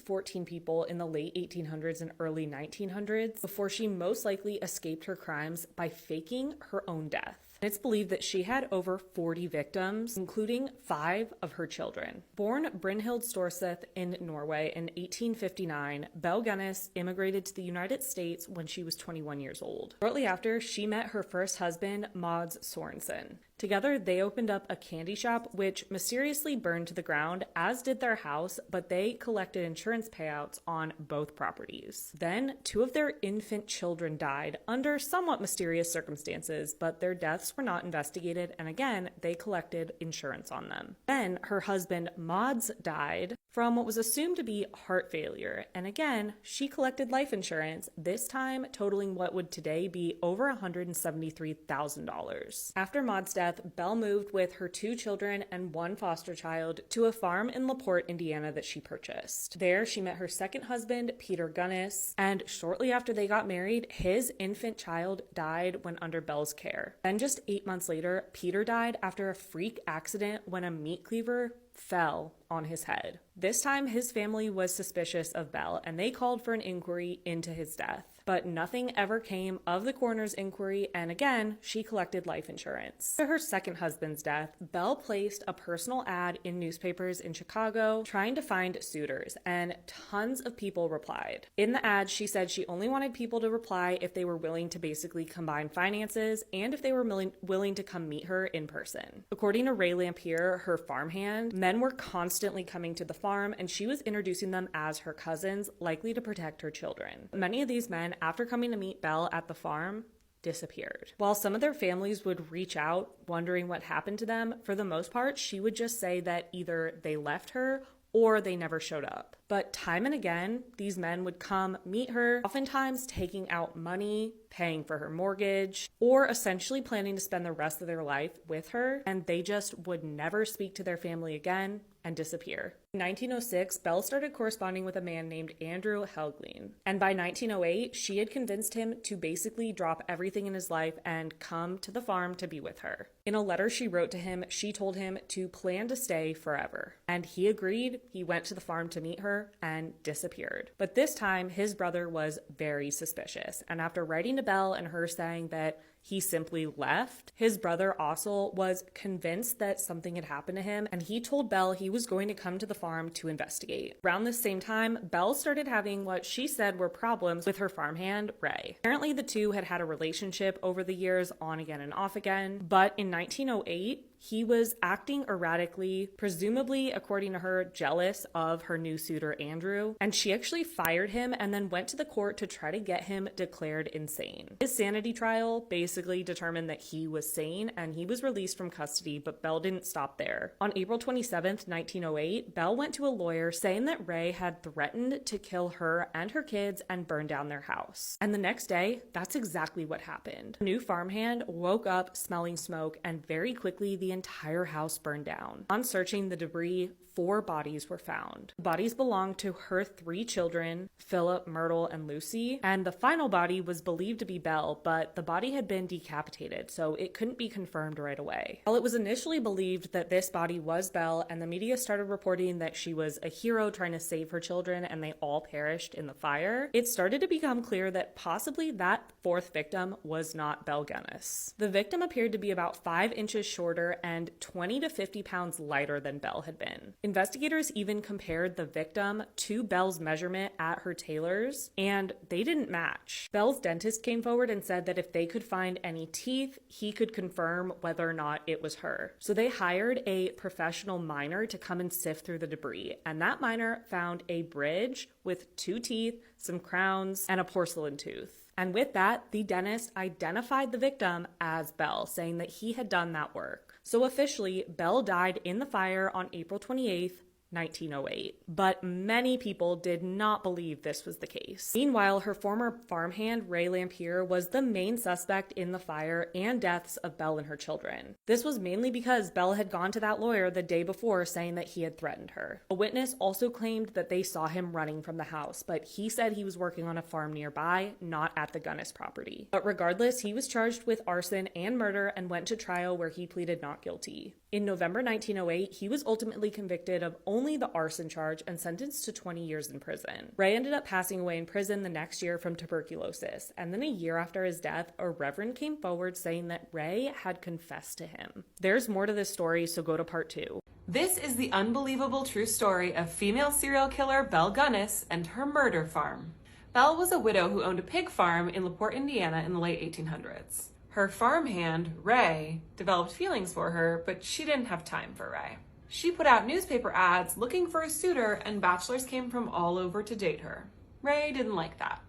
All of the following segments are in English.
14 people in the late 1800s and early 1900s before she most likely escaped her crimes by faking her own death. It's believed that she had over 40 victims, including 5 of her children. Born Brynhild Storseth in Norway in 1859, Belle Gunness immigrated to the United States when she was 21 years old. Shortly after, she met her first husband, Mads Sorensen. Together, they opened up a candy shop, which mysteriously burned to the ground, as did their house, but they collected insurance payouts on both properties. Then, 2 of their infant children died under somewhat mysterious circumstances, but their deaths were not investigated, and again, they collected insurance on them. Then, her husband, Mads, died from what was assumed to be heart failure, and again, she collected life insurance, this time totaling what would today be over $173,000. After Maud's death, Belle moved with her 2 children and 1 foster child to a farm in LaPorte, Indiana that she purchased. There, she met her second husband, Peter Gunness, and shortly after they got married, his infant child died when under Belle's care. Then just 8 months later, Peter died after a freak accident when a meat cleaver fell on his head. This time, his family was suspicious of Belle, and they called for an inquiry into his death. But nothing ever came of the coroner's inquiry, and again, she collected life insurance. After her second husband's death, Belle placed a personal ad in newspapers in Chicago trying to find suitors, and tons of people replied. In the ad, she said she only wanted people to reply if they were willing to basically combine finances and if they were willing to come meet her in person. According to Ray Lampier, her farmhand, men were constantly coming to the farm, and she was introducing them as her cousins, likely to protect her children. Many of these men, after coming to meet Belle at the farm, disappeared. While some of their families would reach out, wondering what happened to them, for the most part, she would just say that either they left her or they never showed up. But time and again, these men would come meet her, oftentimes taking out money, paying for her mortgage, or essentially planning to spend the rest of their life with her, and they just would never speak to their family again and disappear. In 1906, Belle started corresponding with a man named Andrew Helglin, and by 1908, she had convinced him to basically drop everything in his life and come to the farm to be with her. In a letter she wrote to him, she told him to plan to stay forever, and he agreed. He went to the farm to meet her and disappeared. But this time, his brother was very suspicious, and after writing to Belle and her saying that he simply left, his brother Ossel was convinced that something had happened to him, and he told Belle he was going to come to the farm to investigate. Around this same time, Belle started having what she said were problems with her farmhand, Ray. Apparently, the two had had a relationship over the years, on again and off again, but in 1908, he was acting erratically, presumably, according to her, jealous of her new suitor, Andrew, and she actually fired him and then went to the court to try to get him declared insane. His sanity trial basically determined that he was sane, and he was released from custody, but Belle didn't stop there. On April 27th, 1908, Belle went to a lawyer saying that Ray had threatened to kill her and her kids and burn down their house. And the next day, that's exactly what happened. The new farmhand woke up smelling smoke, and very quickly the entire house burned down. On searching the debris, 4 bodies were found. The bodies belonged to her 3 children, Philip, Myrtle, and Lucy, and the final body was believed to be Belle, but the body had been decapitated, so it couldn't be confirmed right away. While it was initially believed that this body was Belle, and the media started reporting that she was a hero trying to save her children and they all perished in the fire, it started to become clear that possibly that 4th victim was not Belle Gunness. The victim appeared to be about 5 inches shorter and 20 to 50 pounds lighter than Belle had been. Investigators even compared the victim to Belle's measurement at her tailor's, and they didn't match. Belle's dentist came forward and said that if they could find any teeth, he could confirm whether or not it was her. So they hired a professional miner to come and sift through the debris, and that miner found a bridge with 2 teeth, some crowns, and a porcelain tooth. And with that, the dentist identified the victim as Belle, saying that he had done that work. So officially, Belle died in the fire on April 28th, 1908. But many people did not believe this was the case. Meanwhile, her former farmhand, Ray Lampier, was the main suspect in the fire and deaths of Belle and her children. This was mainly because Belle had gone to that lawyer the day before saying that he had threatened her. A witness also claimed that they saw him running from the house, but he said he was working on a farm nearby, not at the Gunness property. But regardless, he was charged with arson and murder and went to trial where he pleaded not guilty. In November 1908, he was ultimately convicted of only only the arson charge and sentenced to 20 years in prison. Ray ended up passing away in prison the next year from tuberculosis, and then a year after his death, a reverend came forward saying that Ray had confessed to him. There's more to this story, so go to part 2. This is the unbelievable true story of female serial killer Belle Gunness and her murder farm. Belle was a widow who owned a pig farm in LaPorte, Indiana in the late 1800s. Her farmhand, Ray, developed feelings for her, but she didn't have time for Ray. She put out newspaper ads looking for a suitor, and bachelors came from all over to date her. Ray didn't like that.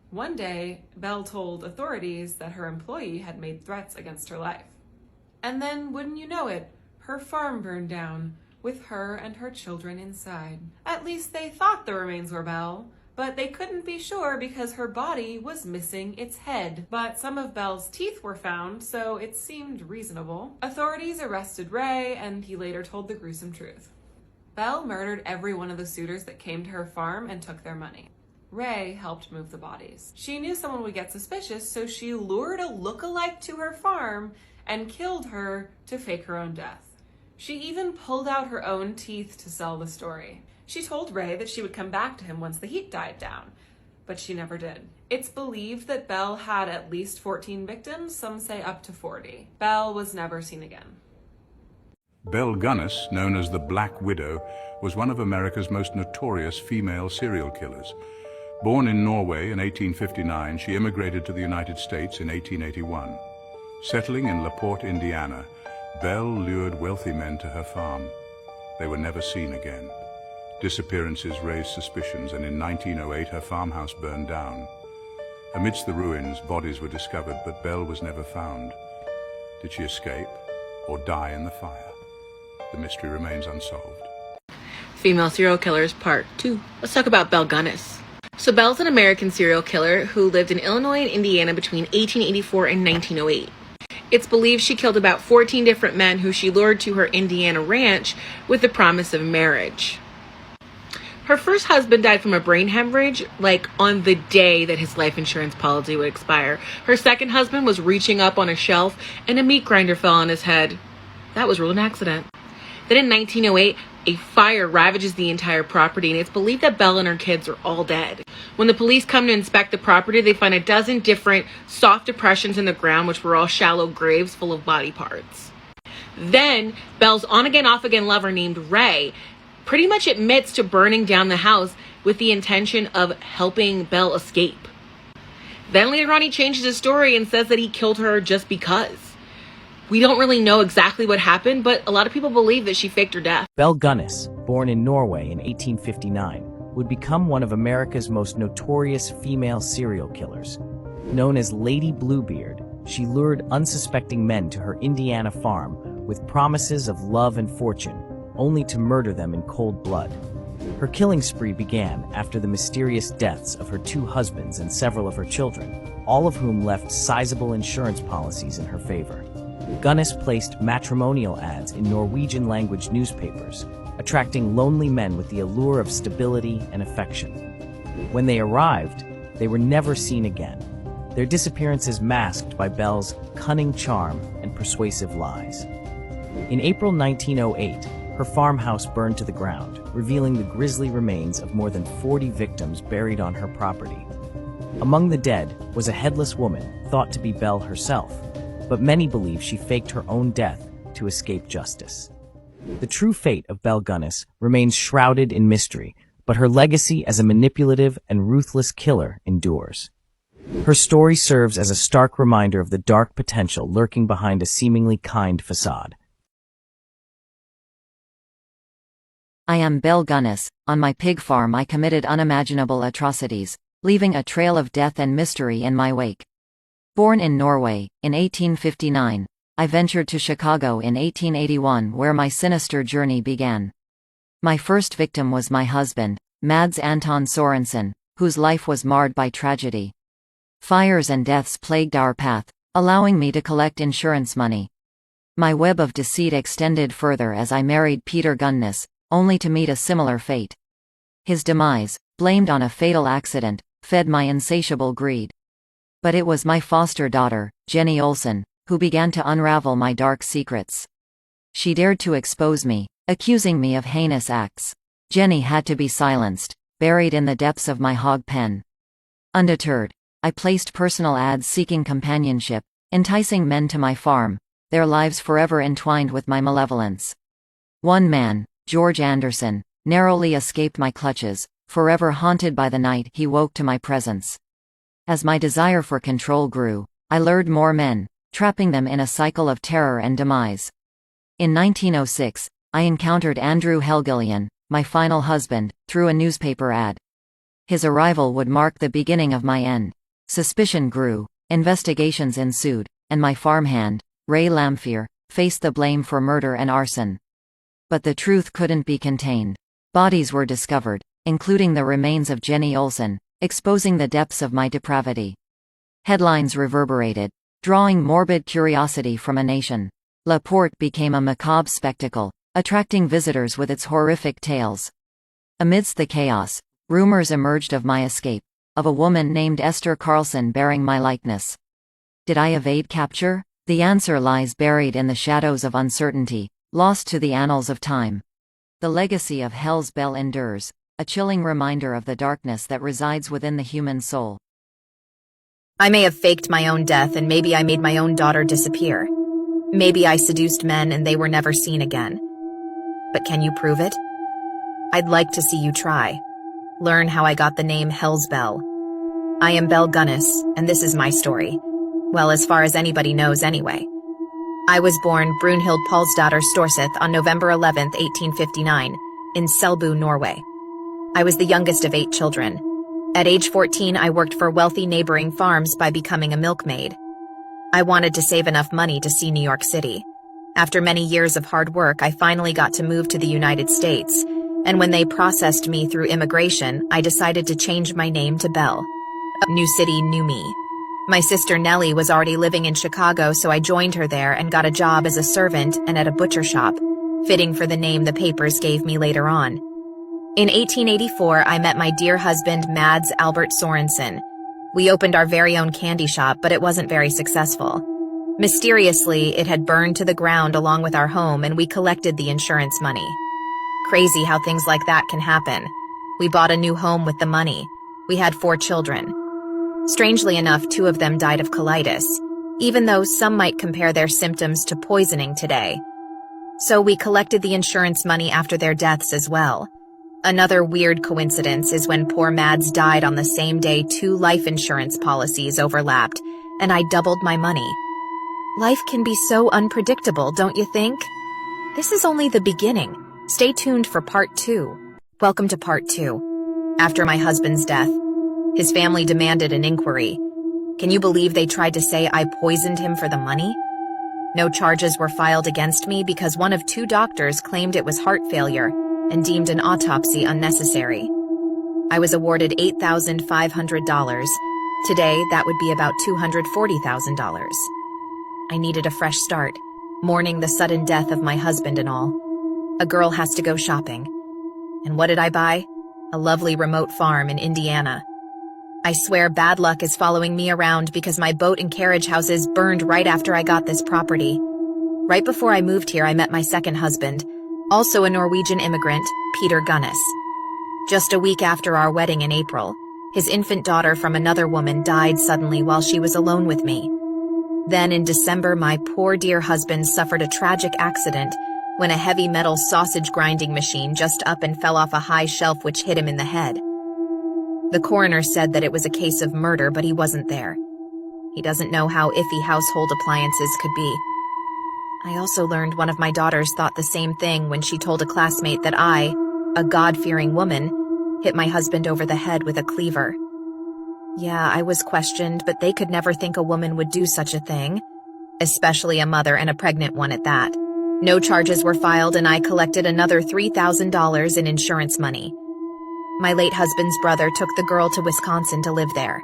One day, Belle told authorities that her employee had made threats against her life. And then, wouldn't you know it, her farm burned down, with her and her children inside. At least they thought the remains were Belle, but they couldn't be sure because her body was missing its head. But some of Belle's teeth were found, so it seemed reasonable. Authorities arrested Ray, and he later told the gruesome truth. Belle murdered every one of the suitors that came to her farm and took their money. Ray helped move the bodies. She knew someone would get suspicious, so she lured a look-alike to her farm and killed her to fake her own death. She even pulled out her own teeth to sell the story. She told Ray that she would come back to him once the heat died down, but she never did. It's believed that Belle had at least 14 victims, some say up to 40. Belle was never seen again. Belle Gunness, known as the Black Widow, was one of America's most notorious female serial killers. Born in Norway in 1859, she immigrated to the United States in 1881. Settling in LaPorte, Indiana, Belle lured wealthy men to her farm. They were never seen again. Disappearances raised suspicions, and in 1908 her farmhouse burned down. Amidst the ruins, bodies were discovered, but Belle was never found. Did she escape or die in the fire? The mystery remains unsolved. Female Serial Killers Part 2. Let's talk about Belle Gunness. So Belle's an American serial killer who lived in Illinois and Indiana between 1884 and 1908. It's believed she killed about 14 different men who she lured to her Indiana ranch with the promise of marriage. Her first husband died from a brain hemorrhage, like on the day that his life insurance policy would expire. Her second husband was reaching up on a shelf and a meat grinder fell on his head. That was ruled an accident. Then in 1908, a fire ravages the entire property, and it's believed that Belle and her kids are all dead. When the police come to inspect the property, they find a dozen different soft depressions in the ground, which were all shallow graves full of body parts. Then Belle's on-again, off-again lover named Ray pretty much admits to burning down the house with the intention of helping Belle escape. Then later on, he changes his story and says that he killed her just because. We don't really know exactly what happened, but a lot of people believe that she faked her death. Belle Gunness, born in Norway in 1859, would become one of America's most notorious female serial killers. Known as Lady Bluebeard, she lured unsuspecting men to her Indiana farm with promises of love and fortune, only to murder them in cold blood. Her killing spree began after the mysterious deaths of her 2 husbands and several of her children, all of whom left sizable insurance policies in her favor. Gunness placed matrimonial ads in Norwegian-language newspapers, attracting lonely men with the allure of stability and affection. When they arrived, they were never seen again, their disappearances masked by Belle's cunning charm and persuasive lies. In April 1908, her farmhouse burned to the ground, revealing the grisly remains of more than 40 victims buried on her property. Among the dead was a headless woman thought to be Belle herself, but many believe she faked her own death to escape justice. The true fate of Belle Gunness remains shrouded in mystery, but her legacy as a manipulative and ruthless killer endures. Her story serves as a stark reminder of the dark potential lurking behind a seemingly kind facade. I am Belle Gunness. On my pig farm I committed unimaginable atrocities, leaving a trail of death and mystery in my wake. Born in Norway, in 1859, I ventured to Chicago in 1881 where my sinister journey began. My first victim was my husband, Mads Anton Sorensen, whose life was marred by tragedy. Fires and deaths plagued our path, allowing me to collect insurance money. My web of deceit extended further as I married Peter Gunness, only to meet a similar fate. His demise, blamed on a fatal accident, fed my insatiable greed. But it was my foster daughter, Jenny Olsen, who began to unravel my dark secrets. She dared to expose me, accusing me of heinous acts. Jenny had to be silenced, buried in the depths of my hog pen. Undeterred, I placed personal ads seeking companionship, enticing men to my farm, their lives forever entwined with my malevolence. One man, George Anderson, narrowly escaped my clutches, forever haunted by the night he woke to my presence. As my desire for control grew, I lured more men, trapping them in a cycle of terror and demise. In 1906, I encountered Andrew Helgillian, my final husband, through a newspaper ad. His arrival would mark the beginning of my end. Suspicion grew, investigations ensued, and my farmhand, Ray Lamphere, faced the blame for murder and arson. But the truth couldn't be contained. Bodies were discovered, including the remains of Jenny Olson, exposing the depths of my depravity. Headlines reverberated, drawing morbid curiosity from a nation. La Porte became a macabre spectacle, attracting visitors with its horrific tales. Amidst the chaos, rumors emerged of my escape, of a woman named Esther Carlson bearing my likeness. Did I evade capture? The answer lies buried in the shadows of uncertainty, lost to the annals of time. The legacy of Hell's Belle endures, a chilling reminder of the darkness that resides within the human soul. I may have faked my own death, and maybe I made my own daughter disappear. Maybe I seduced men and they were never seen again. But can you prove it? I'd like to see you try. Learn how I got the name Hell's Belle. I am Belle Gunness, and this is my story. Well, as far as anybody knows anyway. I was born Brunhild Paulsdatter Storseth on November 11, 1859, in Selbu, Norway. I was the youngest of 8 children. At age 14, I worked for wealthy neighboring farms by becoming a milkmaid. I wanted to save enough money to see New York City. After many years of hard work, I finally got to move to the United States, and when they processed me through immigration, I decided to change my name to Belle. New city, new me. My sister Nellie was already living in Chicago, so I joined her there and got a job as a servant and at a butcher shop, fitting for the name the papers gave me later on. In 1884, I met my dear husband, Mads Albert Sorensen. We opened our very own candy shop, but it wasn't very successful. Mysteriously, it had burned to the ground along with our home, and we collected the insurance money. Crazy how things like that can happen. We bought a new home with the money. We had 4 children. Strangely enough, 2 of them died of colitis, even though some might compare their symptoms to poisoning today. So we collected the insurance money after their deaths as well. Another weird coincidence is when poor Mads died on the same day 2 life insurance policies overlapped, and I doubled my money. Life can be so unpredictable, don't you think? This is only the beginning. Stay tuned for part 2. Welcome to part 2. After my husband's death, his family demanded an inquiry. Can you believe they tried to say I poisoned him for the money? No charges were filed against me because one of 2 doctors claimed it was heart failure and deemed an autopsy unnecessary. I was awarded $8,500. Today, that would be about $240,000. I needed a fresh start, mourning the sudden death of my husband and all. A girl has to go shopping. And what did I buy? A lovely remote farm in Indiana. I swear bad luck is following me around because my boat and carriage houses burned right after I got this property. Right before I moved here, I met my second husband, also a Norwegian immigrant, Peter Gunness. Just a week after our wedding in April, his infant daughter from another woman died suddenly while she was alone with me. Then in December, my poor dear husband suffered a tragic accident when a heavy metal sausage grinding machine just up and fell off a high shelf which hit him in the head. The coroner said that it was a case of murder, but he wasn't there. He doesn't know how iffy household appliances could be. I also learned one of my daughters thought the same thing when she told a classmate that I, a God-fearing woman, hit my husband over the head with a cleaver. Yeah, I was questioned, but they could never think a woman would do such a thing, especially a mother and a pregnant one at that. No charges were filed, and I collected another $3,000 in insurance money. My late husband's brother took the girl to Wisconsin to live there.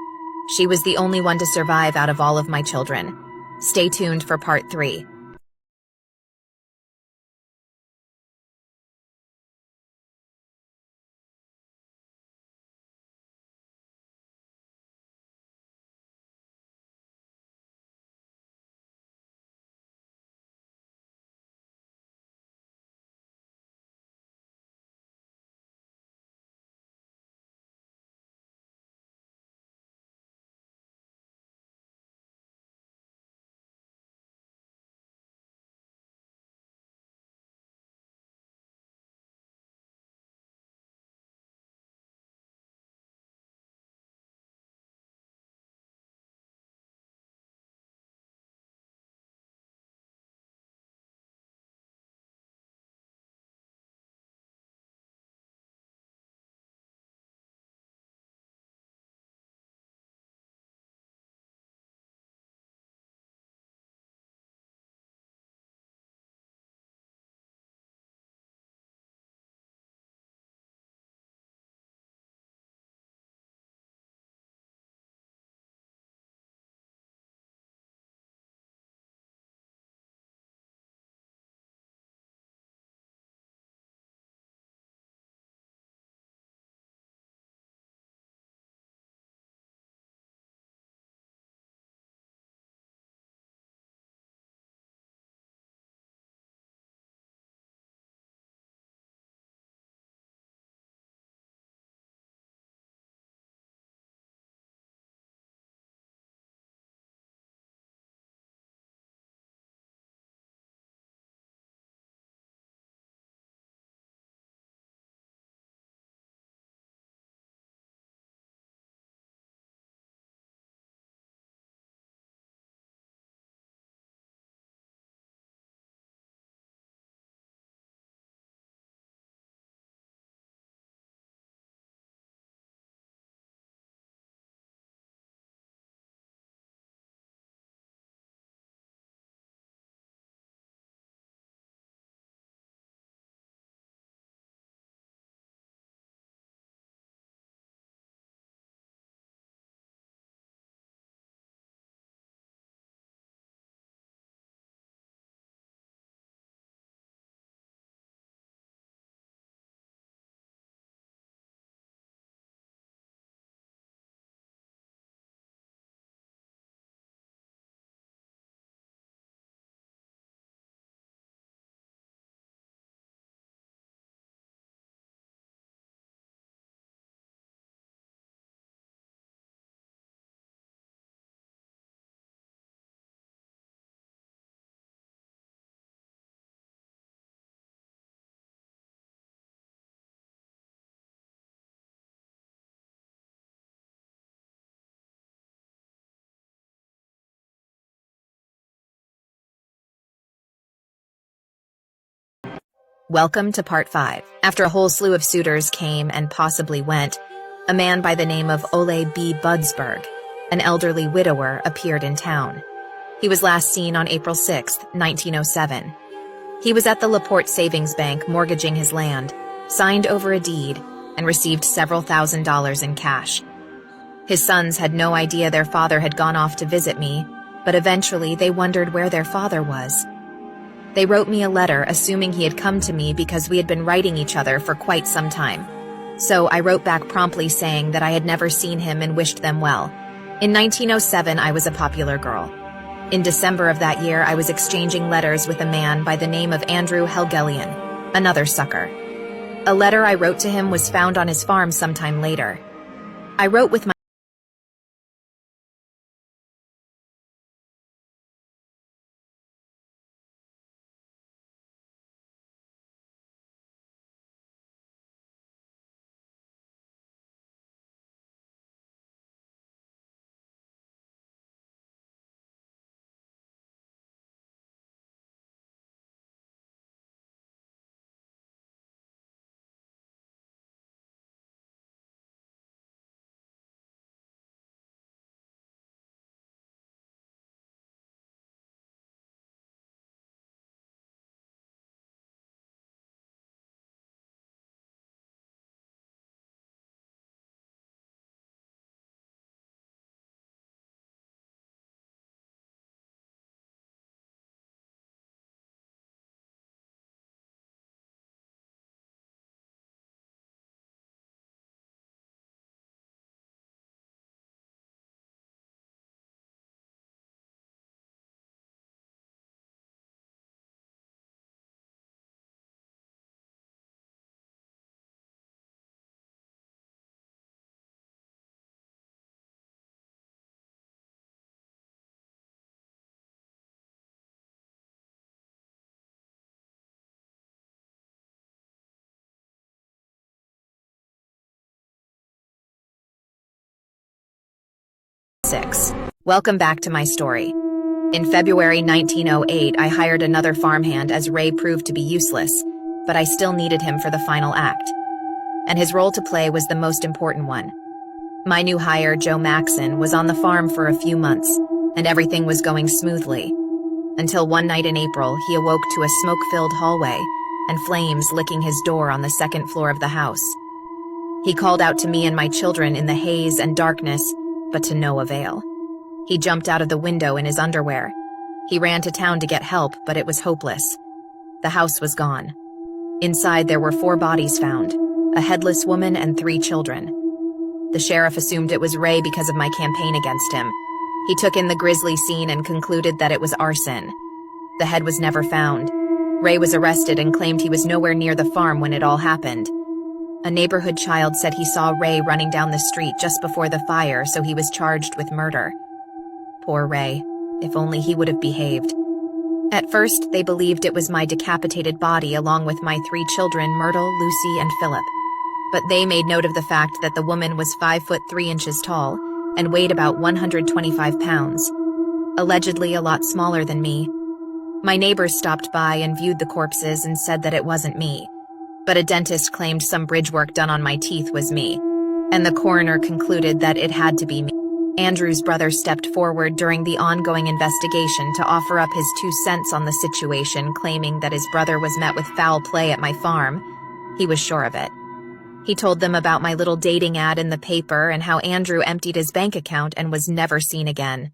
She was the only one to survive out of all of my children. Stay tuned for part 3. Welcome to part 5. After a whole slew of suitors came and possibly went, a man by the name of Ole B. Budsberg, an elderly widower, appeared in town. He was last seen on April 6, 1907. He was at the Laporte Savings Bank mortgaging his land, signed over a deed, and received several $1,000s in cash. His sons had no idea their father had gone off to visit me, but eventually they wondered where their father was. They wrote me a letter assuming he had come to me because we had been writing each other for quite some time. So I wrote back promptly saying that I had never seen him and wished them well. In 1907, I was a popular girl. In December of that year, I was exchanging letters with a man by the name of Andrew Helgelian, another sucker. A letter I wrote to him was found on his farm sometime later. I wrote with my Welcome back to my story. In February 1908, I hired another farmhand as Ray proved to be useless, but I still needed him for the final act. And his role to play was the most important one. My new hire, Joe Maxon, was on the farm for a few months, and everything was going smoothly. Until one night in April, he awoke to a smoke-filled hallway and flames licking his door on the second floor of the house. He called out to me and my children in the haze and darkness, but to no avail. He jumped out of the window in his underwear. He ran to town to get help, but it was hopeless. The house was gone. Inside there were 4 bodies found, a headless woman and 3 children. The sheriff assumed it was Ray because of my campaign against him. He took in the grisly scene and concluded that it was arson. The head was never found. Ray was arrested and claimed he was nowhere near the farm when it all happened. A neighborhood child said he saw Ray running down the street just before the fire, so he was charged with murder. Poor Ray. If only he would have behaved. At first, they believed it was my decapitated body along with my 3 children, Myrtle, Lucy, and Philip. But they made note of the fact that the woman was 5 foot 3 inches tall and weighed about 125 pounds. Allegedly a lot smaller than me. My neighbors stopped by and viewed the corpses and said that it wasn't me. But a dentist claimed some bridge work done on my teeth was me, and the coroner concluded that it had to be me. Andrew's brother stepped forward during the ongoing investigation to offer up his 2 cents on the situation, claiming that his brother was met with foul play at my farm. He was sure of it. He told them about my little dating ad in the paper and how Andrew emptied his bank account and was never seen again.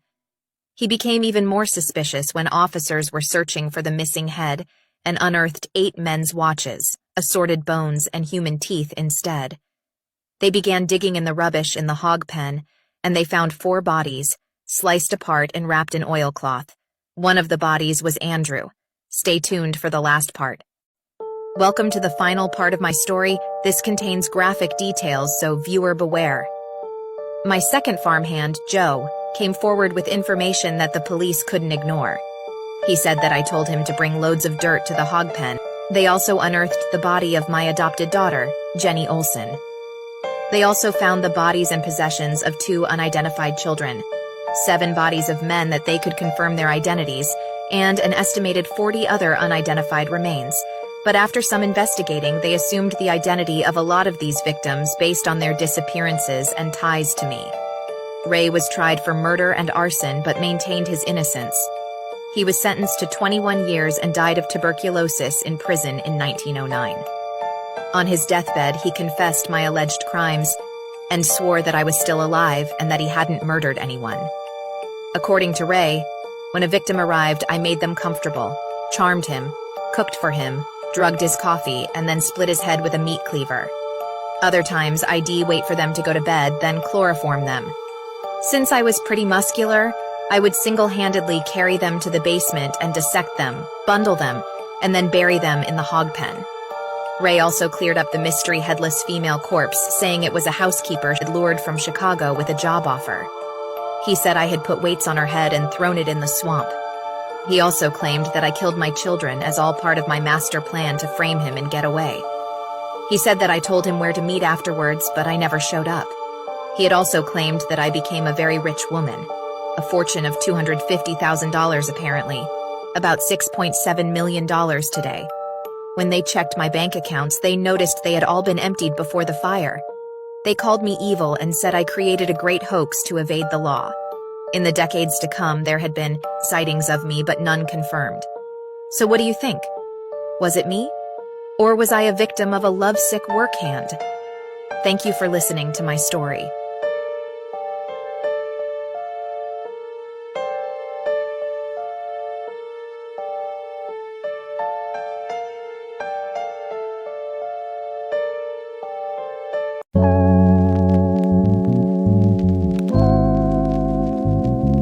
He became even more suspicious when officers were searching for the missing head and unearthed 8 men's watches, assorted bones, and human teeth instead. They began digging in the rubbish in the hog pen, and they found 4 bodies, sliced apart and wrapped in oilcloth. One of the bodies was Andrew. Stay tuned for the last part. Welcome to the final part of my story. This contains graphic details, so viewer beware. My second farmhand, Joe, came forward with information that the police couldn't ignore. He said that I told him to bring loads of dirt to the hog pen. They also unearthed the body of my adopted daughter, Jenny Olson. They also found the bodies and possessions of 2 unidentified children, 7 bodies of men that they could confirm their identities, and an estimated 40 other unidentified remains. But after some investigating, they assumed the identity of a lot of these victims based on their disappearances and ties to me. Ray was tried for murder and arson but maintained his innocence. He was sentenced to 21 years and died of tuberculosis in prison in 1909. On his deathbed, he confessed my alleged crimes and swore that I was still alive and that he hadn't murdered anyone. According to Ray, when a victim arrived, I made them comfortable, charmed him, cooked for him, drugged his coffee, and then split his head with a meat cleaver. Other times, I'd wait for them to go to bed, then chloroform them. Since I was pretty muscular, I would single-handedly carry them to the basement and dissect them, bundle them, and then bury them in the hog pen. Ray also cleared up the mystery headless female corpse, saying it was a housekeeper she'd lured from Chicago with a job offer. He said I had put weights on her head and thrown it in the swamp. He also claimed that I killed my children as all part of my master plan to frame him and get away. He said that I told him where to meet afterwards, but I never showed up. He had also claimed that I became a very rich woman. A fortune of $250,000 apparently. About $6.7 million today. When they checked my bank accounts, they noticed they had all been emptied before the fire. They called me evil and said I created a great hoax to evade the law. In the decades to come, there had been sightings of me, but none confirmed. So what do you think? Was it me? Or was I a victim of a lovesick work hand? Thank you for listening to my story.